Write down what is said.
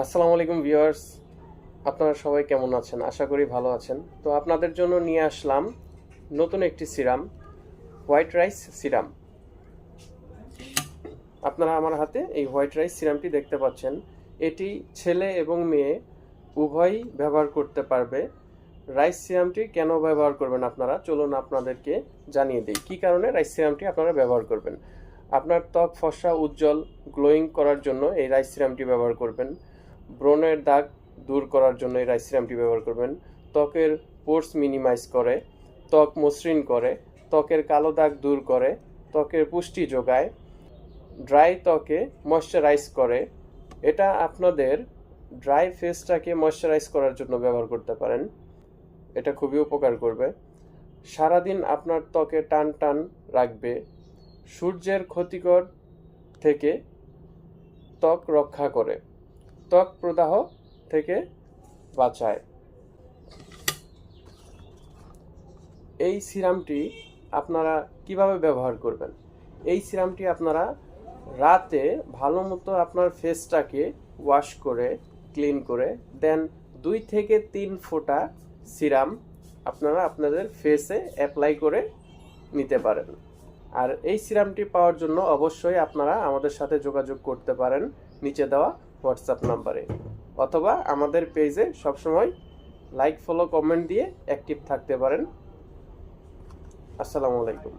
আসসালামু আলাইকুম ভিউয়ার্স, আপনারা সবাই কেমন আছেন? আশা করি ভালো আছেন। তো আপনাদের জন্য নিয়ে আসলাম নতুন একটি সিরাম, হোয়াইট রাইস সিরাম। আপনারা আমার হাতে এই হোয়াইট রাইস সিরামটি দেখতে পাচ্ছেন। এটি ছেলে এবং মেয়ে উভয়ই ব্যবহার করতে পারবে। রাইস সিরামটি কেন ব্যবহার করবেন আপনারা, চলুন আপনাদেরকে জানিয়ে দিই কী কারণে রাইস সিরামটি আপনারা ব্যবহার করবেন। আপনার ত্বক ফর্সা, উজ্জ্বল, গ্লোয়িং করার জন্য এই রাইস সিরামটি ব্যবহার করবেন। ব্রণের দাগ দূর করার জন্য এই রাইস সিরামটি ব্যবহার করবেন। ত্বকের পোর্স মিনিমাইজ করে, ত্বক মসৃণ করে, ত্বকের কালো দাগ দূর করে, ত্বকের পুষ্টি যোগায়, ড্রাই ত্বকে ময়শ্চারাইজ করে। এটা আপনাদের ড্রাই ফেসটাকে ময়শ্চারাইজ করার জন্য ব্যবহার করতে পারেন। এটা খুবই উপকার করবে। সারাদিন আপনার ত্বকে টান টান রাখবে। সূর্যের ক্ষতিকর থেকে ত্বক রক্ষা করে, ত্বক প্রদাহ থেকে বাঁচায়। এই সিরামটি আপনারা কিভাবে ব্যবহার করবেন? এই সিরামটি আপনারা রাতে ভালো মতো আপনার ফেসটাকে ওয়াশ করে, ক্লিন করে দেন 2 থেকে 3 ফোঁটা সিরাম আপনারা আপনাদের ফেসে অ্যাপ্লাই করে নিতে পারেন। আর এই সিরামটি পাওয়ার জন্য অবশ্যই আপনারা আমাদের সাথে যোগাযোগ করতে পারেন নিচে দেওয়া হোয়াটসঅ্যাপ নাম্বারে, অথবা আমাদের পেজে সবসময় লাইক, ফলো, কমেন্ট দিয়ে অ্যাক্টিভ থাকতে পারেন। আসসালামু আলাইকুম।